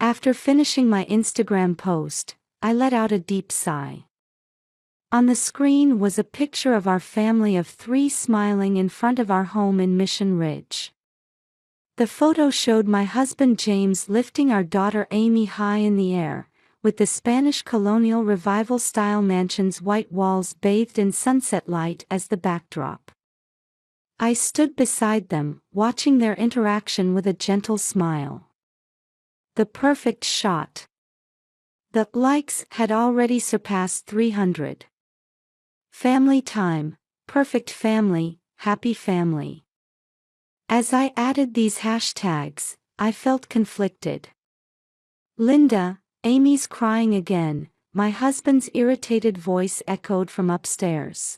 After finishing my Instagram post, I let out a deep sigh. On the screen was a picture of our family of 3 smiling in front of our home in Mission Ridge. The photo showed my husband James lifting our daughter Amy high in the air, with the Spanish colonial revival-style mansion's white walls bathed in sunset light as the backdrop. I stood beside them, watching their interaction with a gentle smile. The perfect shot. The likes had already surpassed 300. Family time, perfect family, happy family. As I added these hashtags, I felt conflicted. Linda, Amy's crying again, my husband's irritated voice echoed from upstairs.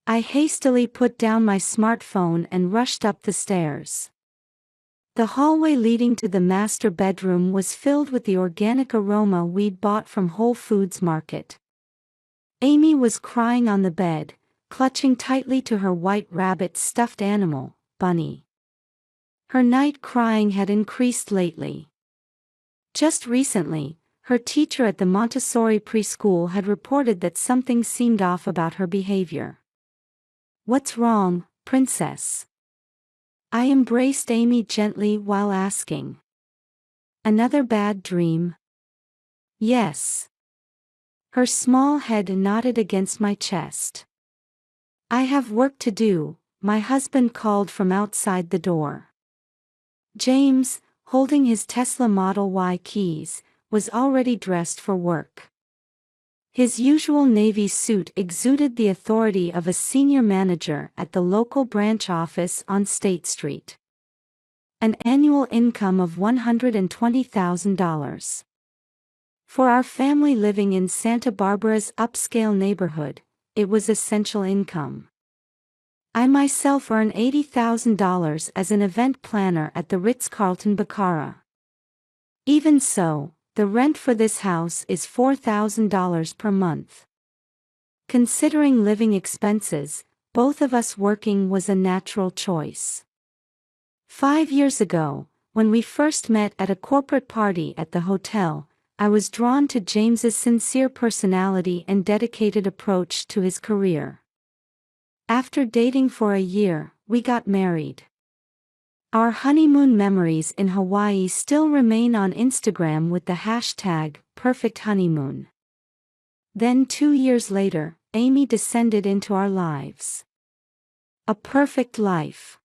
I hastily put down my smartphone and rushed up the stairs. The hallway leading to the master bedroom was filled with the organic aroma we'd bought from Whole Foods Market. Amy was crying on the bed, clutching tightly to her white rabbit stuffed animal, Bunny. Her night crying had increased lately. Just recently, her teacher at the Montessori preschool had reported that something seemed off about her behavior. "What's wrong, princess?" I embraced Amy gently while asking. "Another bad dream?" "Yes." Her small head nodded against my chest. "I have work to do," my husband called from outside the door. James, holding his Tesla Model Y keys, was already dressed for work. His usual navy suit exuded the authority of a senior manager at the local branch office on State Street. An annual income of $120,000. For our family living in Santa Barbara's upscale neighborhood, it was essential income. I myself earn $80,000 as an event planner at the Ritz-Carlton Baccarat. Even so, the rent for this house is $4,000 per month. Considering living expenses, both of us working was a natural choice. 5 years ago, when we first met at a corporate party at the hotel, I was drawn to James's sincere personality and dedicated approach to his career. After dating for a year, we got married. Our honeymoon memories in Hawaii still remain on Instagram with the hashtag #PerfectHoneymoon. Then 2 years later, Amy descended into our lives. A perfect life.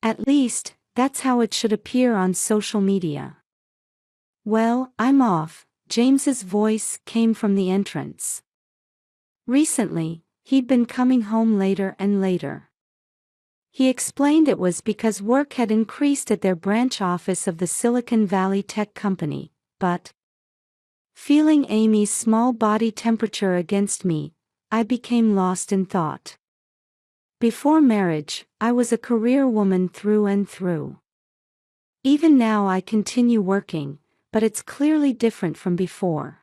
At least, that's how it should appear on social media. "Well, I'm off," James's voice came from the entrance. Recently, he'd been coming home later and later. He explained it was because work had increased at their branch office of the Silicon Valley tech company, but feeling Amy's small body temperature against me, I became lost in thought. Before marriage, I was a career woman through and through. Even now I continue working, but it's clearly different from before.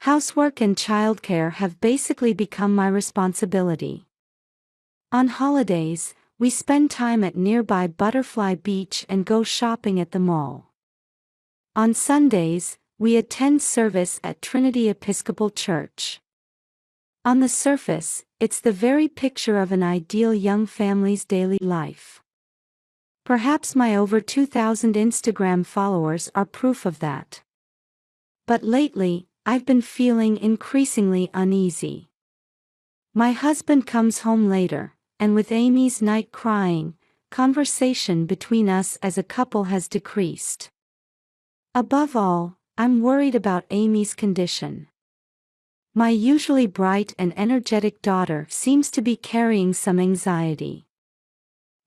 Housework and childcare have basically become my responsibility. On holidays, we spend time at nearby Butterfly Beach and go shopping at the mall. On Sundays, we attend service at Trinity Episcopal Church. On the surface, it's the very picture of an ideal young family's daily life. Perhaps my over 2,000 Instagram followers are proof of that. But lately, I've been feeling increasingly uneasy. My husband comes home later, and with Amy's night crying, conversation between us as a couple has decreased. Above all, I'm worried about Amy's condition. My usually bright and energetic daughter seems to be carrying some anxiety.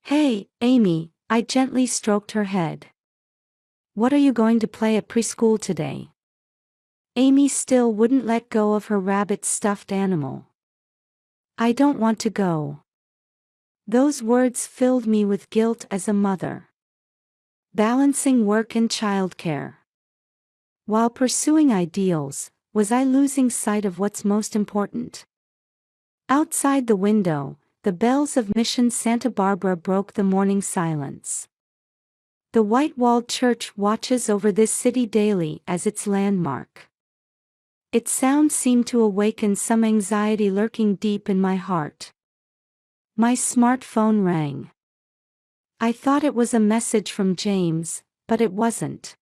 "Hey, Amy," I gently stroked her head. "What are you going to play at preschool today?" Amy still wouldn't let go of her rabbit stuffed animal. "I don't want to go." Those words filled me with guilt as a mother. Balancing work and childcare. While pursuing ideals, was I losing sight of what's most important? Outside the window, the bells of Mission Santa Barbara broke the morning silence. The white-walled church watches over this city daily as its landmark. Its sound seemed to awaken some anxiety lurking deep in my heart. My smartphone rang. I thought it was a message from James, but it wasn't.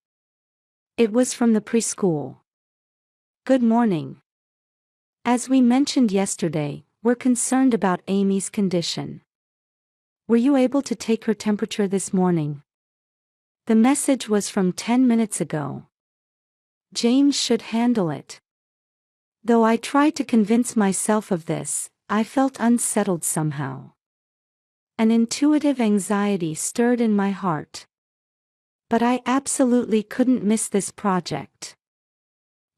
It was from the preschool. Good morning. As we mentioned yesterday, we're concerned about Amy's condition. Were you able to take her temperature this morning? The message was from 10 minutes ago. James should handle it. Though I tried to convince myself of this, I felt unsettled somehow. An intuitive anxiety stirred in my heart. But I absolutely couldn't miss this project.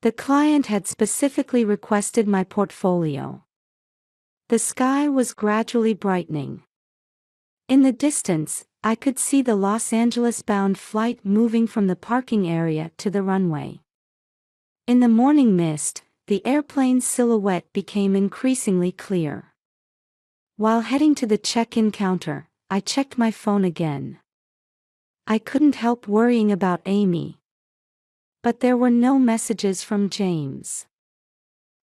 The client had specifically requested my portfolio. The sky was gradually brightening. In the distance, I could see the Los Angeles-bound flight moving from the parking area to the runway. In the morning mist, the airplane's silhouette became increasingly clear. While heading to the check-in counter, I checked my phone again. I couldn't help worrying about Amy. But there were no messages from James.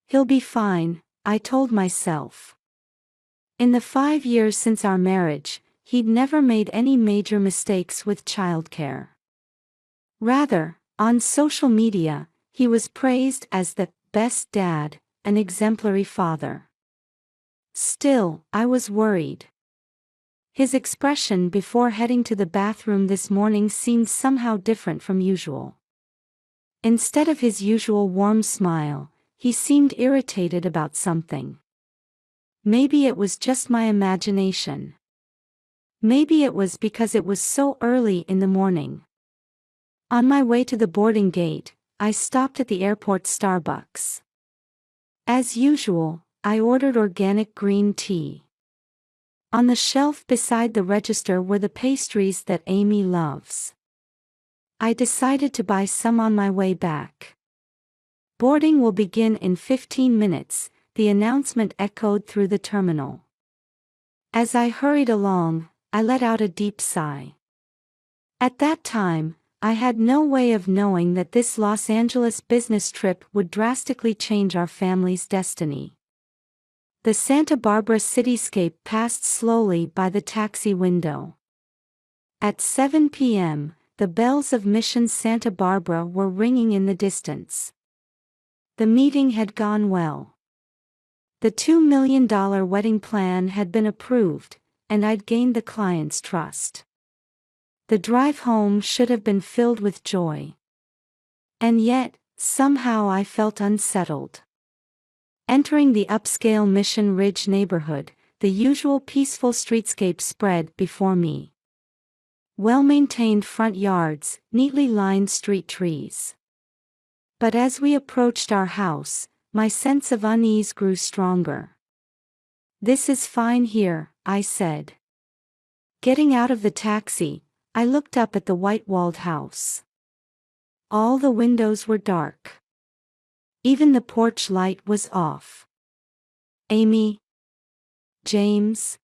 He'll be fine, I told myself. In the 5 years since our marriage, he'd never made any major mistakes with childcare. Rather, on social media, he was praised as the best dad, an exemplary father. Still, I was worried. His expression before heading to the bathroom this morning seemed somehow different from usual. Instead of his usual warm smile, he seemed irritated about something. Maybe it was just my imagination. Maybe it was because it was so early in the morning. On my way to the boarding gate, I stopped at the airport Starbucks. As usual, I ordered organic green tea. On the shelf beside the register were the pastries that Amy loves. I decided to buy some on my way back. Boarding will begin in 15 minutes, the announcement echoed through the terminal. As I hurried along, I let out a deep sigh. At that time, I had no way of knowing that this Los Angeles business trip would drastically change our family's destiny. The Santa Barbara cityscape passed slowly by the taxi window. At 7 p.m., the bells of Mission Santa Barbara were ringing in the distance. The meeting had gone well. The $2 million wedding plan had been approved, and I'd gained the client's trust. The drive home should have been filled with joy. And yet, somehow I felt unsettled. Entering the upscale Mission Ridge neighborhood, the usual peaceful streetscape spread before me. Well-maintained front yards, neatly lined street trees. But as we approached our house, my sense of unease grew stronger. "This is fine here," I said. Getting out of the taxi, I looked up at the white-walled house. All the windows were dark. Even the porch light was off. "Amy? James?"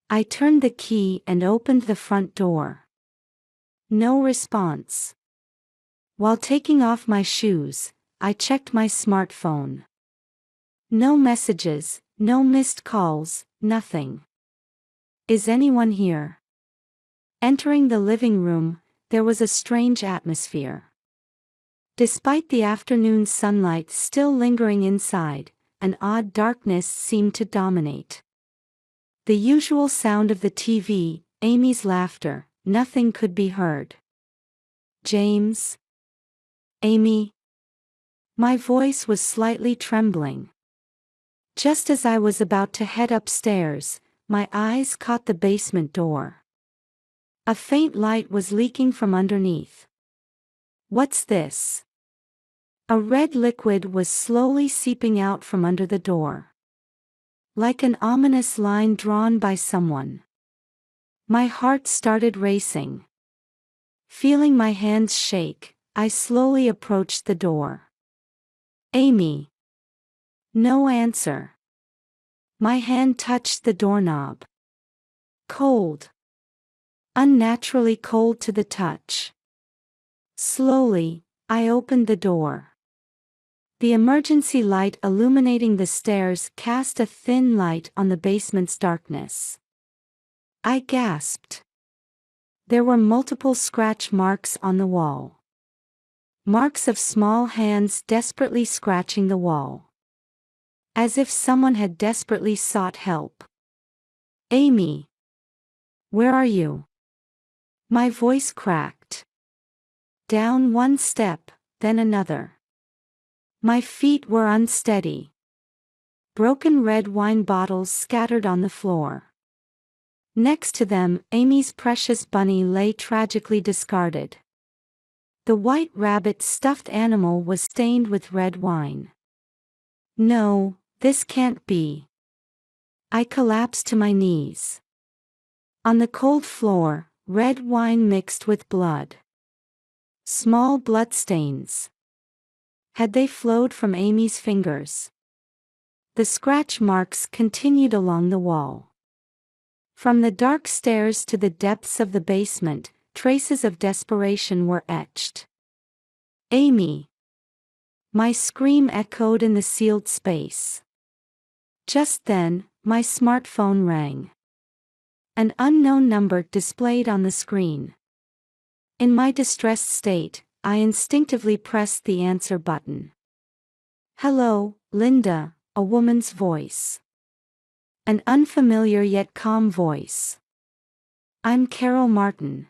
I turned the key and opened the front door. No response. While taking off my shoes, I checked my smartphone. No messages, no missed calls, nothing. "Is anyone here?" Entering the living room, there was a strange atmosphere. Despite the afternoon sunlight still lingering inside, an odd darkness seemed to dominate. The usual sound of the TV, Amy's laughter, nothing could be heard. "James? Amy?" My voice was slightly trembling. Just as I was about to head upstairs, my eyes caught the basement door. A faint light was leaking from underneath. "What's this?" A red liquid was slowly seeping out from under the door. Like an ominous line drawn by someone. My heart started racing. Feeling my hands shake, I slowly approached the door. "Amy." No answer. My hand touched the doorknob. Cold. unnaturally cold to the touch. Slowly, I opened the door. The emergency light illuminating the stairs cast a thin light on the basement's darkness. I gasped. There were multiple scratch marks on the wall. Marks of small hands desperately scratching the wall. As if someone had desperately sought help. Amy. Where are you? My voice cracked. Down one step, then another. My feet were unsteady. Broken red wine bottles scattered on the floor. Next to them, Amy's precious bunny lay tragically discarded. The white rabbit stuffed animal was stained with red wine. No, this can't be. I collapsed to my knees. On the cold floor, red wine mixed with blood. Small bloodstains. Had they flowed from Amy's fingers? The scratch marks continued along the wall. From the dark stairs to the depths of the basement, traces of desperation were etched. Amy. My scream echoed in the sealed space. Just then, my smartphone rang. An unknown number displayed on the screen. In my distressed state, I instinctively pressed the answer button. Hello, Linda, a woman's voice. An unfamiliar yet calm voice. I'm Carol Martin.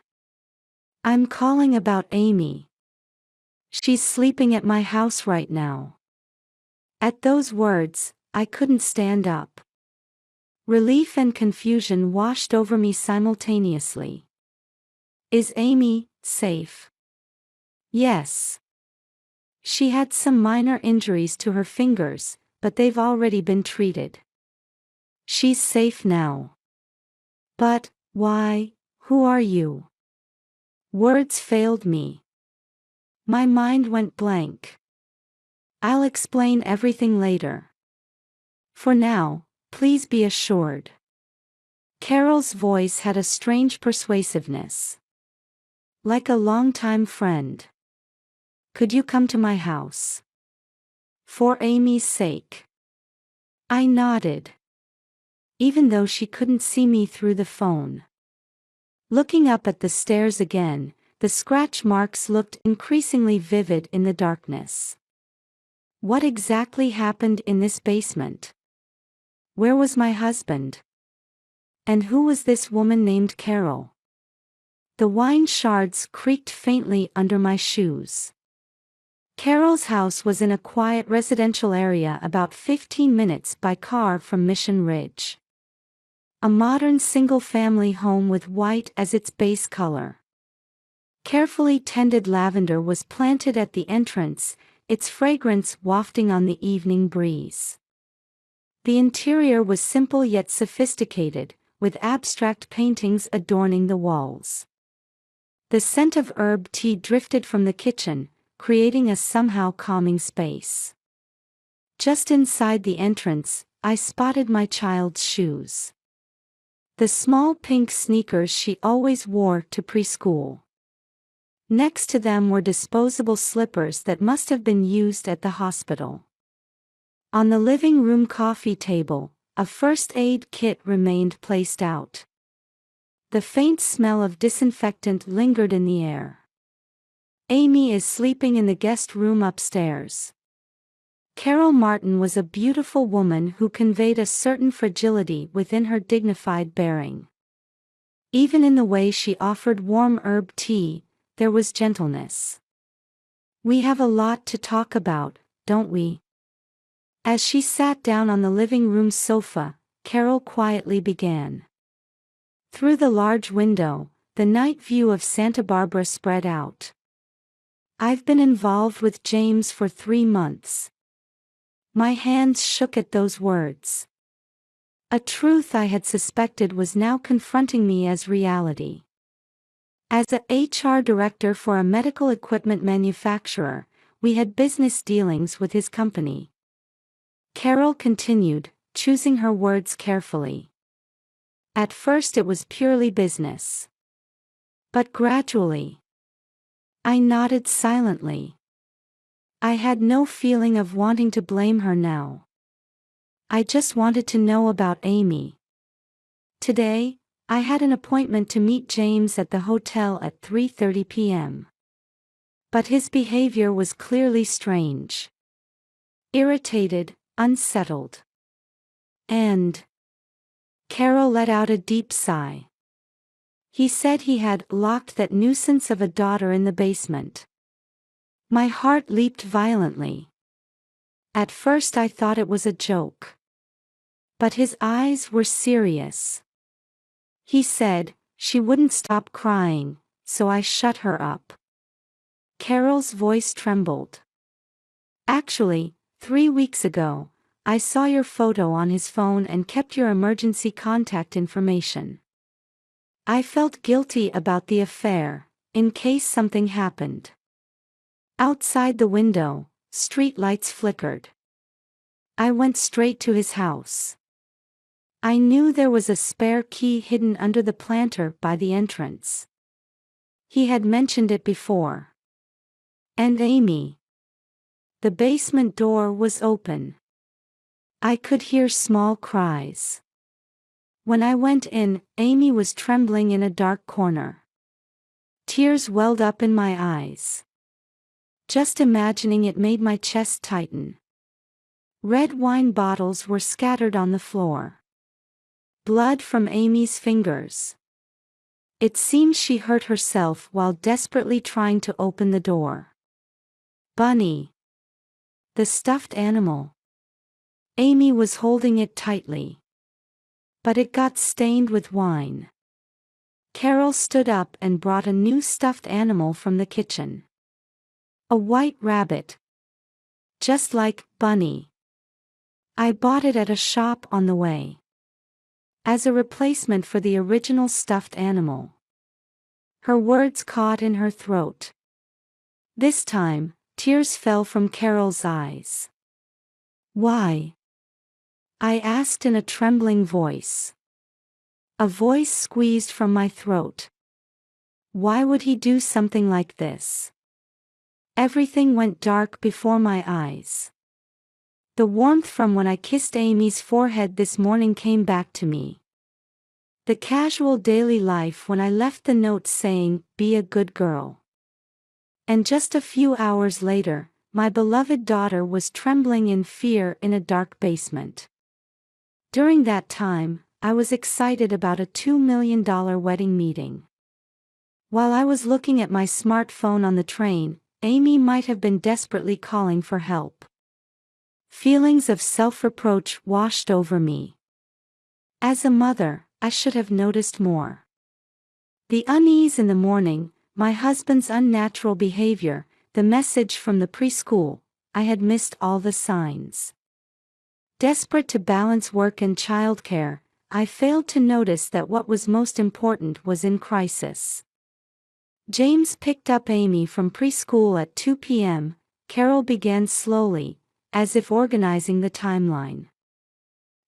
I'm calling about Amy. She's sleeping at my house right now. At those words, I couldn't stand up. Relief and confusion washed over me simultaneously. Is Amy safe? Yes. She had some minor injuries to her fingers, but they've already been treated. She's safe now. But, why, who are you? Words failed me. My mind went blank. I'll explain everything later. For now, please be assured. Carol's voice had a strange persuasiveness. Like a longtime friend. Could you come to my house? For Amy's sake. I nodded. Even though she couldn't see me through the phone. Looking up at the stairs again, the scratch marks looked increasingly vivid in the darkness. What exactly happened in this basement? Where was my husband? And who was this woman named Carol? The wine shards creaked faintly under my shoes. Carol's house was in a quiet residential area about 15 minutes by car from Mission Ridge. A modern single-family home with white as its base color. Carefully tended lavender was planted at the entrance, its fragrance wafting on the evening breeze. The interior was simple yet sophisticated, with abstract paintings adorning the walls. The scent of herb tea drifted from the kitchen, creating a somehow calming space. Just inside the entrance, I spotted my child's shoes. The small pink sneakers she always wore to preschool. Next to them were disposable slippers that must have been used at the hospital. On the living room coffee table, a first aid kit remained placed out. The faint smell of disinfectant lingered in the air. Amy is sleeping in the guest room upstairs. Carol Martin was a beautiful woman who conveyed a certain fragility within her dignified bearing. Even in the way she offered warm herb tea, there was gentleness. We have a lot to talk about, don't we? As she sat down on the living room sofa, Carol quietly began. Through the large window, the night view of Santa Barbara spread out. I've been involved with James for 3 months. My hands shook at those words. A truth I had suspected was now confronting me as reality. As a HR director for a medical equipment manufacturer, we had business dealings with his company. Carol continued, choosing her words carefully. At first it was purely business. But gradually, I nodded silently. I had no feeling of wanting to blame her now. I just wanted to know about Amy. Today, I had an appointment to meet James at the hotel at 3:30 p.m. But his behavior was clearly strange. Irritated, unsettled. And Carol let out a deep sigh. He said he had locked that nuisance of a daughter in the basement. My heart leaped violently. At first I thought it was a joke. But his eyes were serious. He said she wouldn't stop crying, so I shut her up. Carol's voice trembled. Actually, 3 weeks ago, I saw your photo on his phone and kept your emergency contact information. I felt guilty about the affair, in case something happened. Outside the window, street lights flickered. I went straight to his house. I knew there was a spare key hidden under the planter by the entrance. He had mentioned it before. And Amy. The basement door was open. I could hear small cries. When I went in, Amy was trembling in a dark corner. Tears welled up in my eyes. Just imagining it made my chest tighten. Red wine bottles were scattered on the floor. Blood from Amy's fingers. It seemed she hurt herself while desperately trying to open the door. Bunny. The stuffed animal. Amy was holding it tightly. But it got stained with wine. Carol stood up and brought a new stuffed animal from the kitchen. A white rabbit. Just like Bunny. I bought it at a shop on the way. As a replacement for the original stuffed animal. Her words caught in her throat. This time, tears fell from Carol's eyes. Why? I asked in a trembling voice. A voice squeezed from my throat. Why would he do something like this? Everything went dark before my eyes. The warmth from when I kissed Amy's forehead this morning came back to me. The casual daily life when I left the note saying, "Be a good girl." And just a few hours later, my beloved daughter was trembling in fear in a dark basement. During that time, I was excited about a $2 million wedding meeting. While I was looking at my smartphone on the train, Amy might have been desperately calling for help. Feelings of self-reproach washed over me. As a mother, I should have noticed more. The unease in the morning, my husband's unnatural behavior, the message from the preschool, I had missed all the signs. Desperate to balance work and childcare, I failed to notice that what was most important was in crisis. James picked up Amy from preschool at 2 p.m., Carol began slowly, as if organizing the timeline.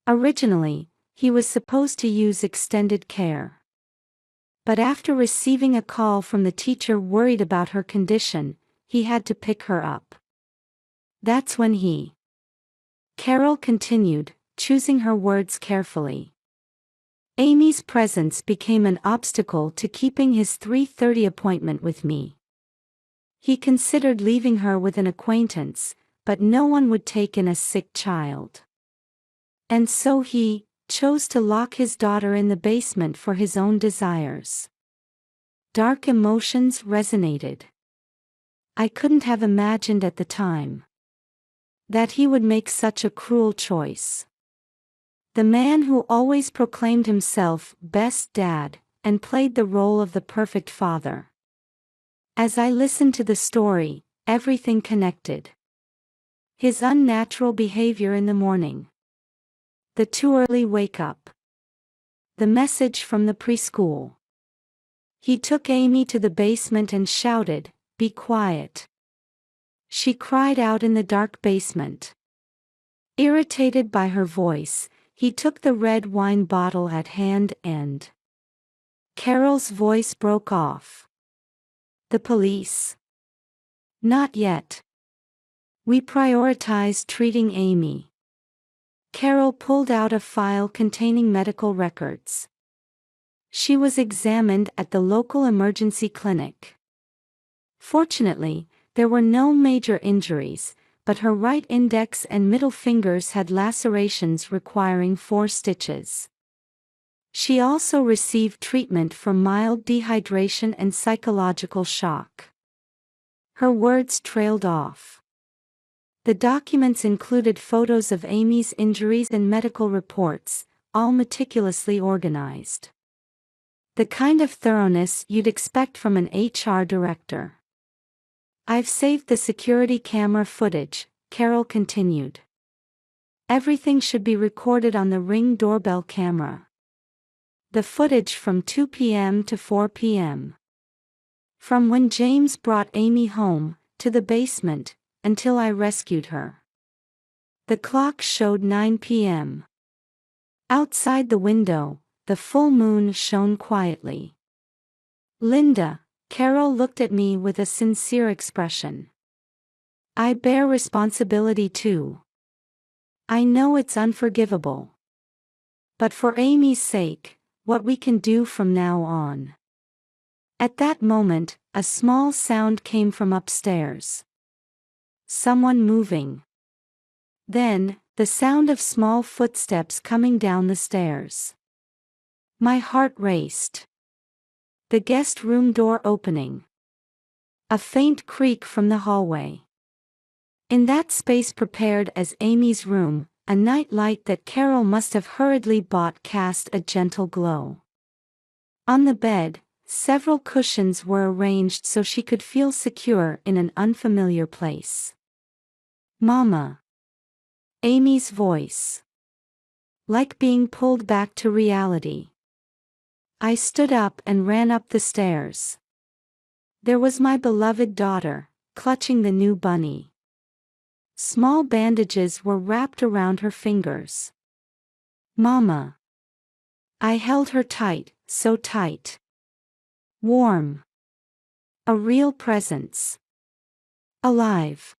Originally, he was supposed to use extended care. But after receiving a call from the teacher worried about her condition, he had to pick her up. That's when Carol continued, choosing her words carefully. Amy's presence became an obstacle to keeping his 3:30 appointment with me. He considered leaving her with an acquaintance, but no one would take in a sick child. And so he chose to lock his daughter in the basement for his own desires. Dark emotions resonated. I couldn't have imagined at the time that he would make such a cruel choice. The man who always proclaimed himself best dad, and played the role of the perfect father. As I listened to the story, everything connected. His unnatural behavior in the morning. The too early wake-up. The message from the preschool. He took Amy to the basement and shouted, "Be quiet." She cried out in the dark basement. Irritated by her voice, he took the red wine bottle at hand and Carol's voice broke off. The police? Not yet. We prioritize treating Amy. Carol pulled out a file containing medical records. She was examined at the local emergency clinic. Fortunately, there were no major injuries, but her right index and middle fingers had lacerations requiring 4 stitches. She also received treatment for mild dehydration and psychological shock. Her words trailed off. The documents included photos of Amy's injuries and medical reports, all meticulously organized. The kind of thoroughness you'd expect from an HR director. I've saved the security camera footage, Carol continued. Everything should be recorded on the Ring doorbell camera. The footage from 2 p.m. to 4 p.m. From when James brought Amy home, to the basement, until I rescued her. The clock showed 9 p.m. Outside the window, the full moon shone quietly. Linda, Carol looked at me with a sincere expression. I bear responsibility too. I know it's unforgivable. But for Amy's sake, what we can do from now on. At that moment, a small sound came from upstairs. Someone moving. Then, the sound of small footsteps coming down the stairs. My heart raced. The guest room door opening. A faint creak from the hallway. In that space prepared as Amy's room, a night light that Carol must have hurriedly bought cast a gentle glow. On the bed, several cushions were arranged so she could feel secure in an unfamiliar place. Mama. Amy's voice. Like being pulled back to reality. I stood up and ran up the stairs. There was my beloved daughter, clutching the new bunny. Small bandages were wrapped around her fingers. Mama. I held her tight, so tight. Warm. A real presence. Alive.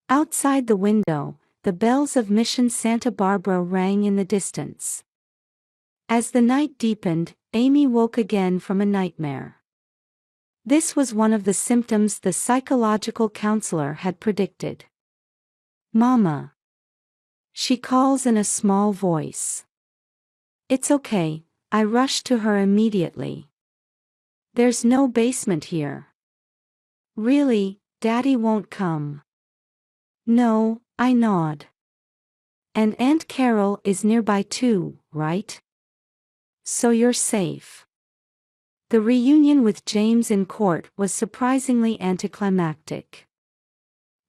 Outside the window, the bells of Mission Santa Barbara rang in the distance. As the night deepened, Amy woke again from a nightmare. This was one of the symptoms the psychological counselor had predicted. Mama. She calls in a small voice. It's okay, I rushed to her immediately. There's no basement here. Really, Daddy won't come. No, I nod. And Aunt Carol is nearby too, right? So you're safe. The reunion with James in court was surprisingly anticlimactic.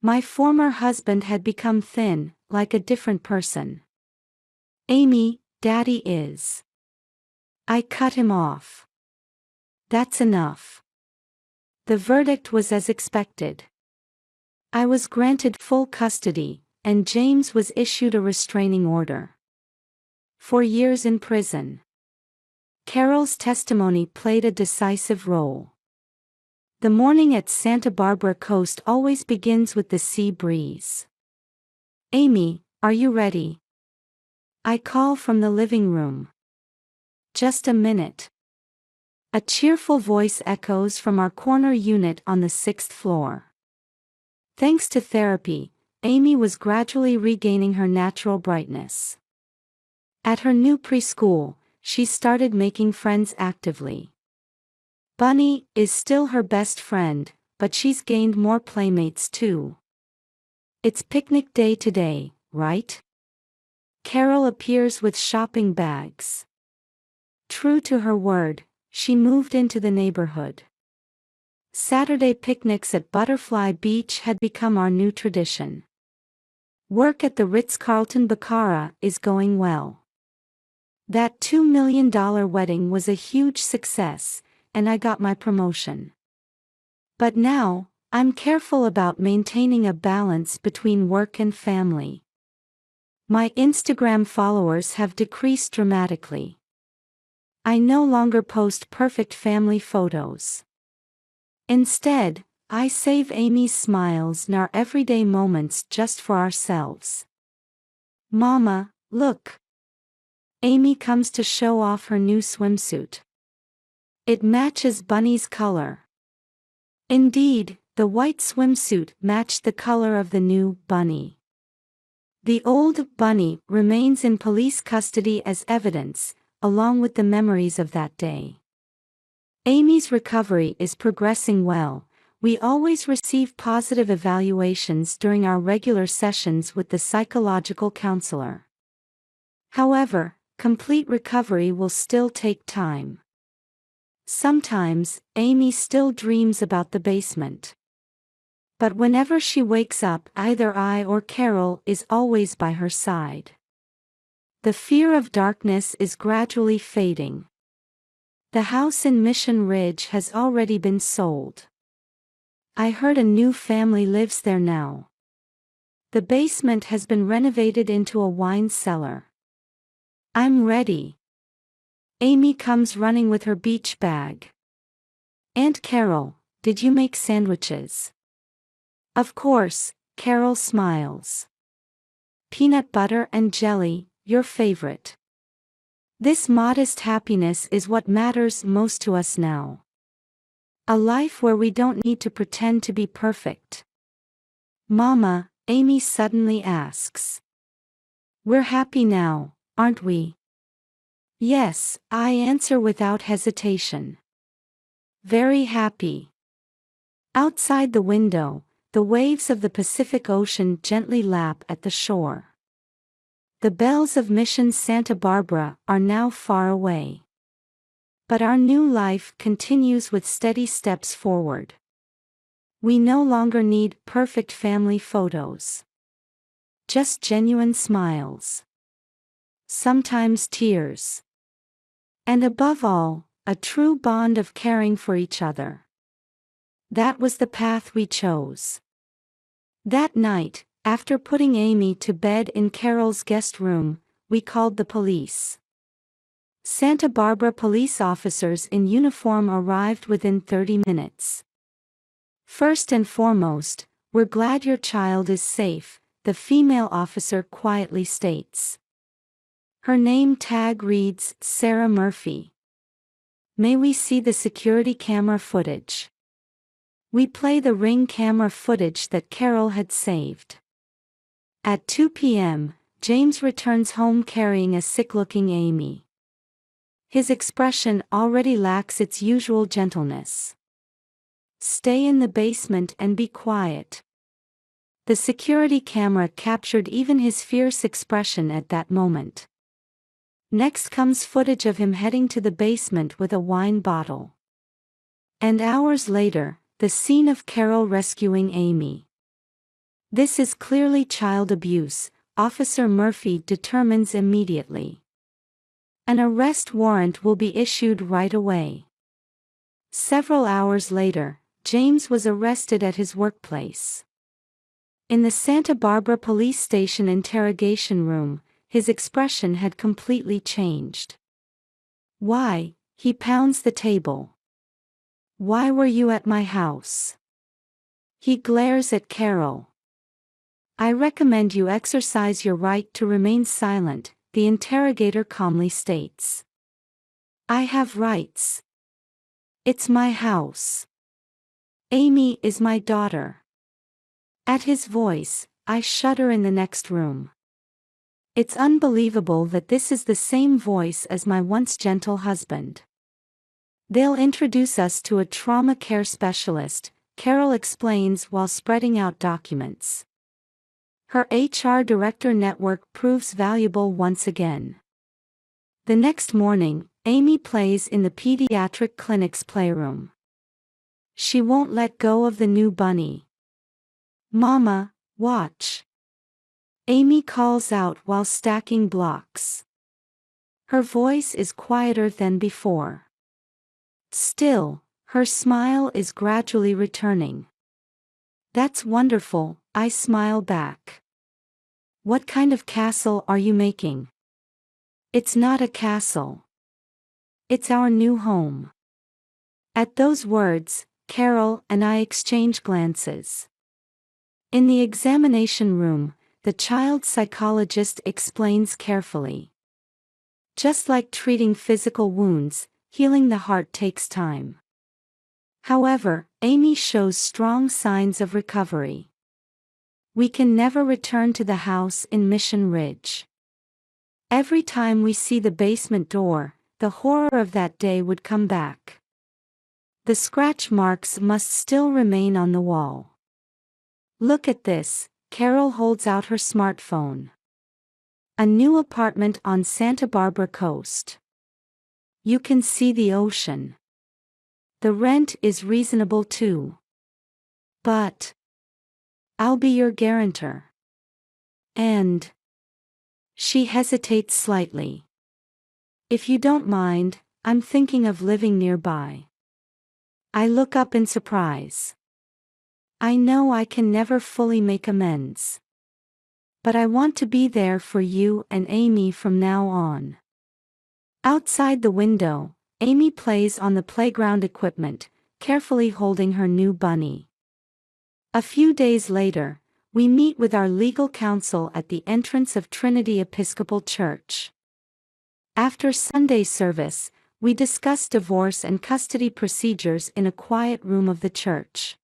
My former husband had become thin, like a different person. Amy, Daddy is. I cut him off. That's enough. The verdict was as expected. I was granted full custody, and James was issued a restraining order. 4 years in prison. Carol's testimony played a decisive role. The morning at Santa Barbara Coast always begins with the sea breeze. Amy, are you ready? I call from the living room. Just a minute. A cheerful voice echoes from our corner unit on the 6th floor. Thanks to therapy, Amy was gradually regaining her natural brightness. At her new preschool, she started making friends actively. Bunny is still her best friend, but she's gained more playmates too. It's picnic day today, right? Carol appears with shopping bags. True to her word, she moved into the neighborhood. Saturday picnics at Butterfly Beach had become our new tradition. Work at the Ritz-Carlton Baccarat is going well. That $2 million wedding was a huge success, and I got my promotion. But now, I'm careful about maintaining a balance between work and family. My Instagram followers have decreased dramatically. I no longer post perfect family photos. Instead, I save Amy's smiles and our everyday moments just for ourselves. Mama, look. Amy comes to show off her new swimsuit. It matches Bunny's color. Indeed, the white swimsuit matched the color of the new Bunny. The old Bunny remains in police custody as evidence, along with the memories of that day. Amy's recovery is progressing well. We always receive positive evaluations during our regular sessions with the psychological counselor. However, complete recovery will still take time. Sometimes, Amy still dreams about the basement. But whenever she wakes up, either I or Carol is always by her side. The fear of darkness is gradually fading. The house in Mission Ridge has already been sold. I heard a new family lives there now. The basement has been renovated into a wine cellar. I'm ready. Amy comes running with her beach bag. Aunt Carol, did you make sandwiches? Of course, Carol smiles. Peanut butter and jelly, your favorite. This modest happiness is what matters most to us now. A life where we don't need to pretend to be perfect. Mama, Amy suddenly asks. We're happy now, aren't we? Yes, I answer without hesitation. Very happy. Outside the window, the waves of the Pacific Ocean gently lap at the shore. The bells of Mission Santa Barbara are now far away. But our new life continues with steady steps forward. We no longer need perfect family photos. Just genuine smiles. Sometimes tears. And above all, a true bond of caring for each other. That was the path we chose. That night, after putting Amy to bed in Carol's guest room, we called the police. Santa Barbara police officers in uniform arrived within 30 minutes. First and foremost, we're glad your child is safe, the female officer quietly states. Her name tag reads Sarah Murphy. May we see the security camera footage? We play the Ring camera footage that Carol had saved. At 2 p.m., James returns home carrying a sick-looking Amy. His expression already lacks its usual gentleness. Stay in the basement and be quiet. The security camera captured even his fierce expression at that moment. Next comes footage of him heading to the basement with a wine bottle. And hours later, the scene of Carol rescuing Amy. This is clearly child abuse, Officer Murphy determines immediately. An arrest warrant will be issued right away. Several hours later, James was arrested at his workplace. In the Santa Barbara police station interrogation room, his expression had completely changed. Why? He pounds the table. Why were you at my house? He glares at Carol. I recommend you exercise your right to remain silent, the interrogator calmly states. I have rights. It's my house. Amy is my daughter. At his voice, I shudder in the next room. It's unbelievable that this is the same voice as my once gentle husband. They'll introduce us to a trauma care specialist, Carol explains while spreading out documents. Her HR director network proves valuable once again. The next morning, Amy plays in the pediatric clinic's playroom. She won't let go of the new bunny. Mama, watch. Amy calls out while stacking blocks. Her voice is quieter than before. Still, her smile is gradually returning. That's wonderful, I smile back. What kind of castle are you making? It's not a castle. It's our new home." At those words, Carol and I exchange glances. In the examination room, the child psychologist explains carefully. Just like treating physical wounds, healing the heart takes time. However, Amy shows strong signs of recovery. We can never return to the house in Mission Ridge. Every time we see the basement door, the horror of that day would come back. The scratch marks must still remain on the wall. Look at this, Carol holds out her smartphone. A new apartment on Santa Barbara coast. You can see the ocean. The rent is reasonable too. But I'll be your guarantor. And she hesitates slightly. If you don't mind, I'm thinking of living nearby. I look up in surprise. I know I can never fully make amends. But I want to be there for you and Amy from now on. Outside the window, Amy plays on the playground equipment, carefully holding her new bunny. A few days later, we meet with our legal counsel at the entrance of Trinity Episcopal Church. After Sunday service, we discuss divorce and custody procedures in a quiet room of the church.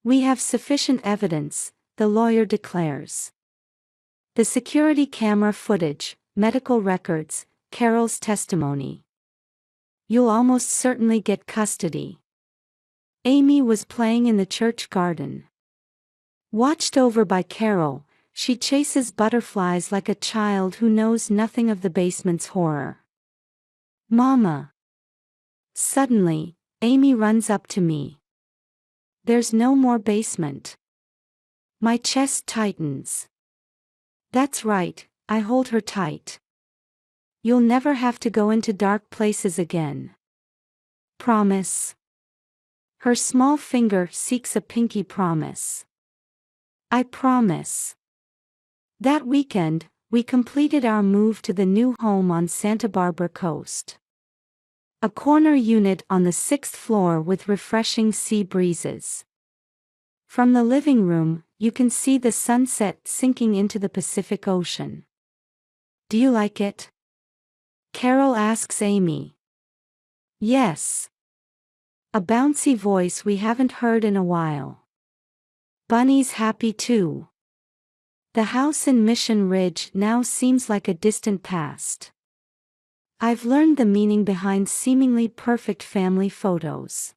We have sufficient evidence, the lawyer declares. The security camera footage, medical records, Carol's testimony. You'll almost certainly get custody. Amy was playing in the church garden. Watched over by Carol, she chases butterflies like a child who knows nothing of the basement's horror. "Mama." Suddenly, Amy runs up to me. "There's no more basement." My chest tightens. "That's right," I hold her tight. "You'll never have to go into dark places again. Promise." Her small finger seeks a pinky promise. "I promise." That weekend, we completed our move to the new home on Santa Barbara coast. A corner unit on the 6th floor with refreshing sea breezes. From the living room, you can see the sunset sinking into the Pacific Ocean. "Do you like it?" Carol asks Amy. "Yes." A bouncy voice we haven't heard in a while. Bunny's happy too. The house in Mission Ridge now seems like a distant past. I've learned the meaning behind seemingly perfect family photos.